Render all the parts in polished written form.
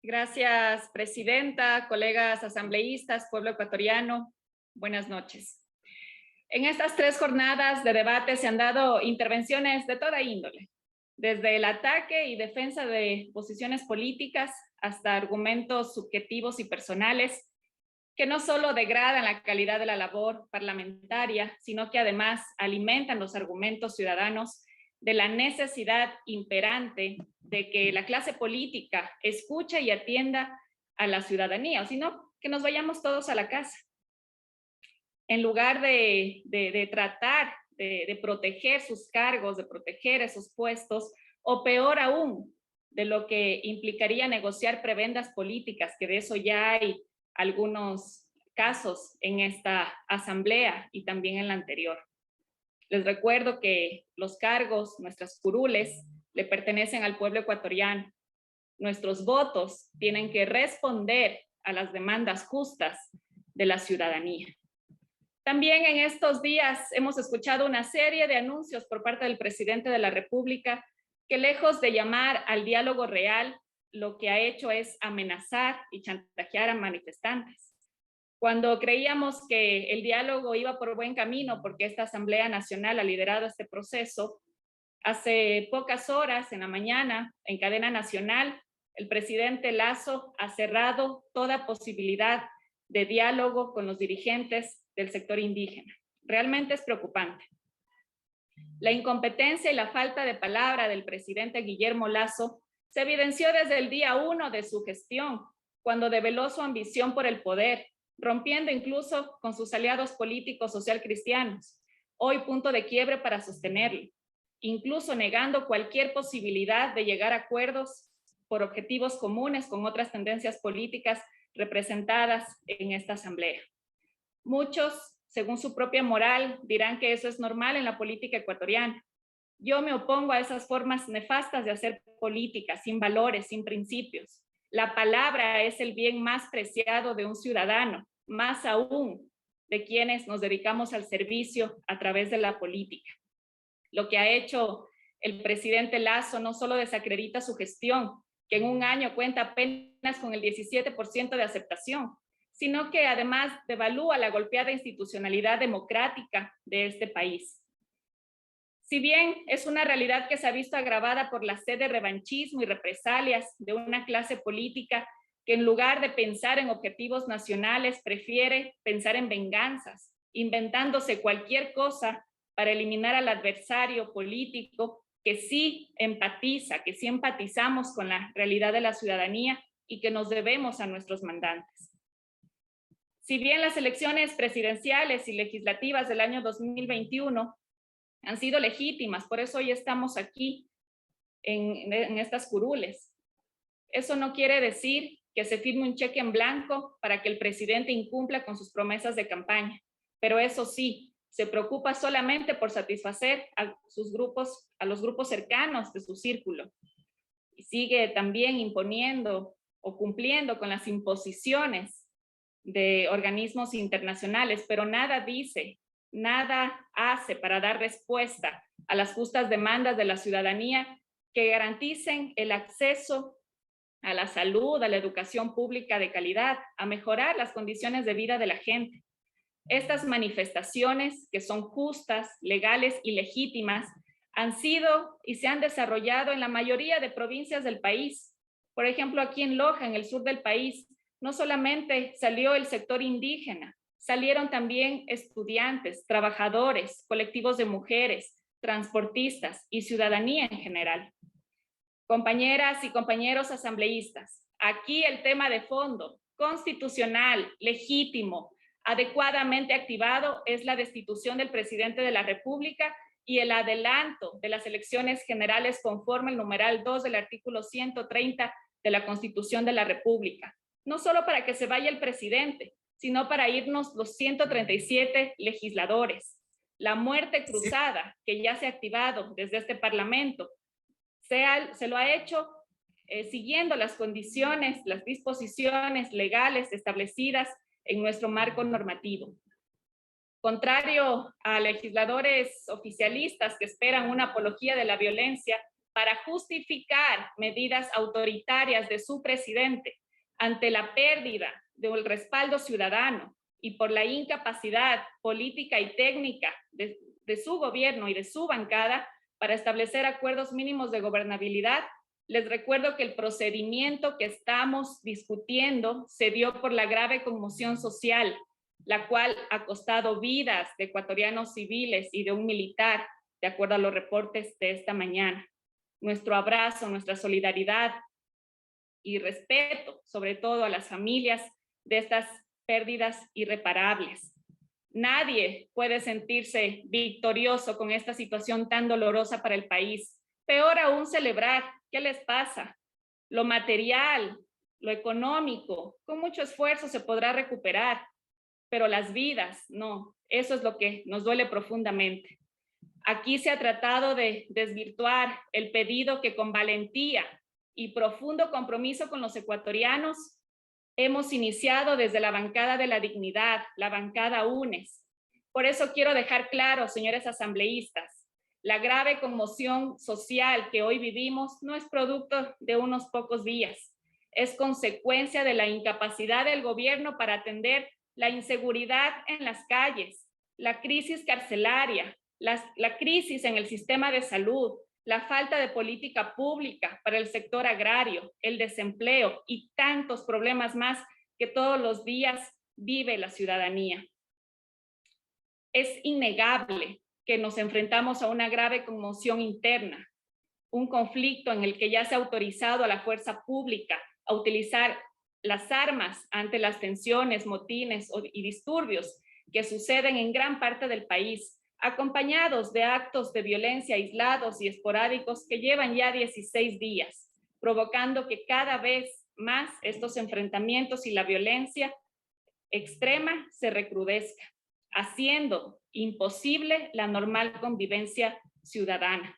Gracias, presidenta, colegas asambleístas, pueblo ecuatoriano. Buenas noches. En estas 3 jornadas de debate se han dado intervenciones de toda índole, desde el ataque y defensa de posiciones políticas hasta argumentos subjetivos y personales que no solo degradan la calidad de la labor parlamentaria, sino que además alimentan los argumentos ciudadanos de la necesidad imperante de que la clase política escuche y atienda a la ciudadanía, o si no, que nos vayamos todos a la casa. En lugar de tratar de proteger sus cargos, de proteger esos puestos, o peor aún, de lo que implicaría negociar prebendas políticas, que de eso ya hay algunos casos en esta asamblea y también en la anterior. Les recuerdo que los cargos, nuestras curules, le pertenecen al pueblo ecuatoriano. Nuestros votos tienen que responder a las demandas justas de la ciudadanía. También en estos días hemos escuchado una serie de anuncios por parte del presidente de la República que, lejos de llamar al diálogo real, lo que ha hecho es amenazar y chantajear a manifestantes. Cuando creíamos que el diálogo iba por buen camino porque esta Asamblea Nacional ha liderado este proceso, hace pocas horas en la mañana, en cadena nacional, el presidente Lasso ha cerrado toda posibilidad de diálogo con los dirigentes del sector indígena. Realmente es preocupante. La incompetencia y la falta de palabra del presidente Guillermo Lasso se evidenció desde el día 1 de su gestión, cuando develó su ambición por el poder, rompiendo incluso con sus aliados políticos socialcristianos, hoy punto de quiebre para sostenerlo, incluso negando cualquier posibilidad de llegar a acuerdos por objetivos comunes con otras tendencias políticas representadas en esta asamblea. Muchos, según su propia moral, dirán que eso es normal en la política ecuatoriana. Yo me opongo a esas formas nefastas de hacer política, sin valores, sin principios. La palabra es el bien más preciado de un ciudadano, más aún de quienes nos dedicamos al servicio a través de la política. Lo que ha hecho el presidente Lasso no solo desacredita su gestión, que en un año cuenta apenas con el 17% de aceptación, sino que además devalúa la golpeada institucionalidad democrática de este país. Si bien es una realidad que se ha visto agravada por la sed de revanchismo y represalias de una clase política que, en lugar de pensar en objetivos nacionales, prefiere pensar en venganzas, inventándose cualquier cosa para eliminar al adversario político que sí empatiza, que sí empatizamos con la realidad de la ciudadanía y que nos debemos a nuestros mandantes. Si bien las elecciones presidenciales y legislativas del año 2021 han sido legítimas, por eso hoy estamos aquí en estas curules, eso no quiere decir que se firme un cheque en blanco para que el presidente incumpla con sus promesas de campaña, pero eso sí, se preocupa solamente por satisfacer a los grupos cercanos de su círculo, y sigue también imponiendo o cumpliendo con las imposiciones de organismos internacionales, pero nada dice, nada hace para dar respuesta a las justas demandas de la ciudadanía que garanticen el acceso a la salud, a la educación pública de calidad, a mejorar las condiciones de vida de la gente. Estas manifestaciones, que son justas, legales y legítimas, han sido y se han desarrollado en la mayoría de provincias del país. Por ejemplo, aquí en Loja, en el sur del país, no solamente salió el sector indígena, salieron también estudiantes, trabajadores, colectivos de mujeres, transportistas y ciudadanía en general. Compañeras y compañeros asambleístas, aquí el tema de fondo, constitucional, legítimo, adecuadamente activado, es la destitución del presidente de la República y el adelanto de las elecciones generales conforme el numeral 2 del artículo 130 de la Constitución de la República. No solo para que se vaya el presidente, sino para irnos los 137 legisladores. La muerte cruzada que ya se ha activado desde este Parlamento se lo ha hecho siguiendo las condiciones, las disposiciones legales establecidas en nuestro marco normativo. Contrario a legisladores oficialistas que esperan una apología de la violencia, para justificar medidas autoritarias de su presidente ante la pérdida del respaldo ciudadano y por la incapacidad política y técnica de su gobierno y de su bancada para establecer acuerdos mínimos de gobernabilidad, les recuerdo que el procedimiento que estamos discutiendo se dio por la grave conmoción social, la cual ha costado vidas de ecuatorianos civiles y de un militar, de acuerdo a los reportes de esta mañana. Nuestro abrazo, nuestra solidaridad y respeto, sobre todo a las familias de estas pérdidas irreparables. Nadie puede sentirse victorioso con esta situación tan dolorosa para el país. Peor aún celebrar. ¿Qué les pasa? Lo material, lo económico, con mucho esfuerzo se podrá recuperar, pero las vidas, no. Eso es lo que nos duele profundamente. Aquí se ha tratado de desvirtuar el pedido que con valentía y profundo compromiso con los ecuatorianos hemos iniciado desde la bancada de la dignidad, la bancada UNES. Por eso quiero dejar claro, señores asambleístas, la grave conmoción social que hoy vivimos no es producto de unos pocos días, es consecuencia de la incapacidad del gobierno para atender la inseguridad en las calles, la crisis carcelaria, la crisis en el sistema de salud, la falta de política pública para el sector agrario, el desempleo y tantos problemas más que todos los días vive la ciudadanía. Es innegable que nos enfrentamos a una grave conmoción interna, un conflicto en el que ya se ha autorizado a la fuerza pública a utilizar las armas ante las tensiones, motines y disturbios que suceden en gran parte del país, acompañados de actos de violencia aislados y esporádicos que llevan ya 16 días, provocando que cada vez más estos enfrentamientos y la violencia extrema se recrudezca, haciendo imposible la normal convivencia ciudadana.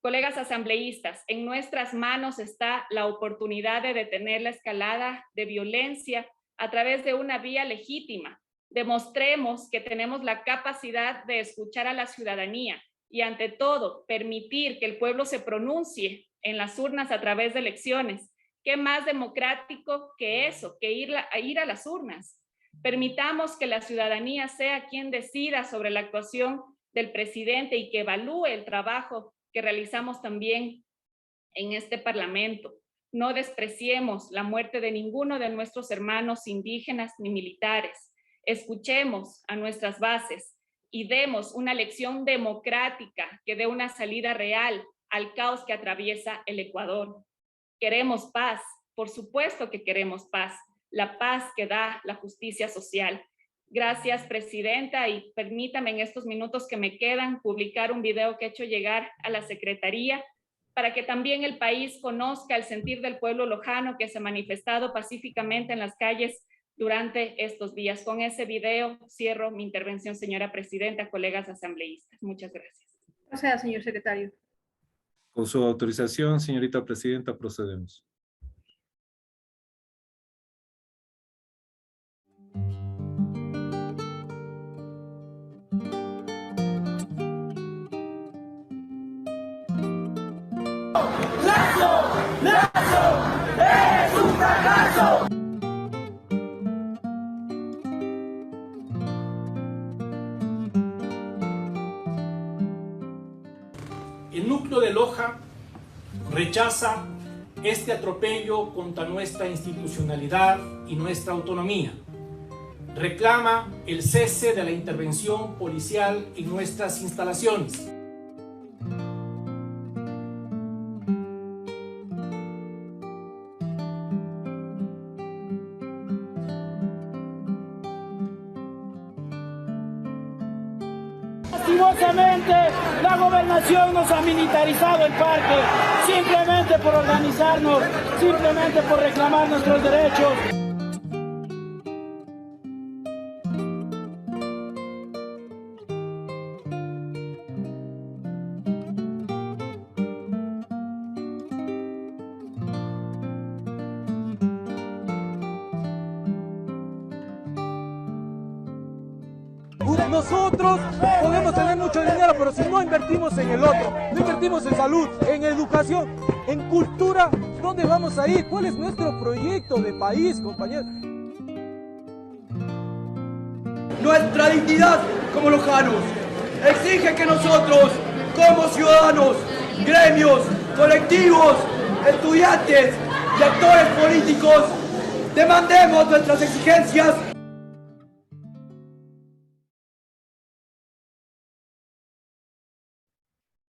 Colegas asambleístas, en nuestras manos está la oportunidad de detener la escalada de violencia a través de una vía legítima. Demostremos que tenemos la capacidad de escuchar a la ciudadanía y, ante todo, permitir que el pueblo se pronuncie en las urnas a través de elecciones. ¿Qué más democrático que eso, que ir a las urnas? Permitamos que la ciudadanía sea quien decida sobre la actuación del presidente y que evalúe el trabajo que realizamos también en este Parlamento. No despreciemos la muerte de ninguno de nuestros hermanos indígenas ni militares. Escuchemos a nuestras bases y demos una lección democrática que dé una salida real al caos que atraviesa el Ecuador. Queremos paz, por supuesto que queremos paz, la paz que da la justicia social. Gracias, presidenta, y permítame en estos minutos que me quedan publicar un video que he hecho llegar a la Secretaría para que también el país conozca el sentir del pueblo lojano que se ha manifestado pacíficamente en las calles durante estos días. Con ese video cierro mi intervención, señora presidenta, colegas asambleístas. Muchas gracias. Gracias, señor secretario. Con su autorización, señorita presidenta, procedemos. ¡Lazo! ¡Es un fracaso! El núcleo de Loja rechaza este atropello contra nuestra institucionalidad y nuestra autonomía. Reclama el cese de la intervención policial en nuestras instalaciones. Lastimosamente, la gobernación nos ha militarizado el parque, simplemente por organizarnos, simplemente por reclamar nuestros derechos. nosotros podemos tener mucho dinero, pero si no invertimos en el otro, no invertimos en salud, en educación, en cultura, ¿dónde vamos a ir? ¿Cuál es nuestro proyecto de país, compañeros? Nuestra dignidad como lojanos exige que nosotros, como ciudadanos, gremios, colectivos, estudiantes y actores políticos, demandemos nuestras exigencias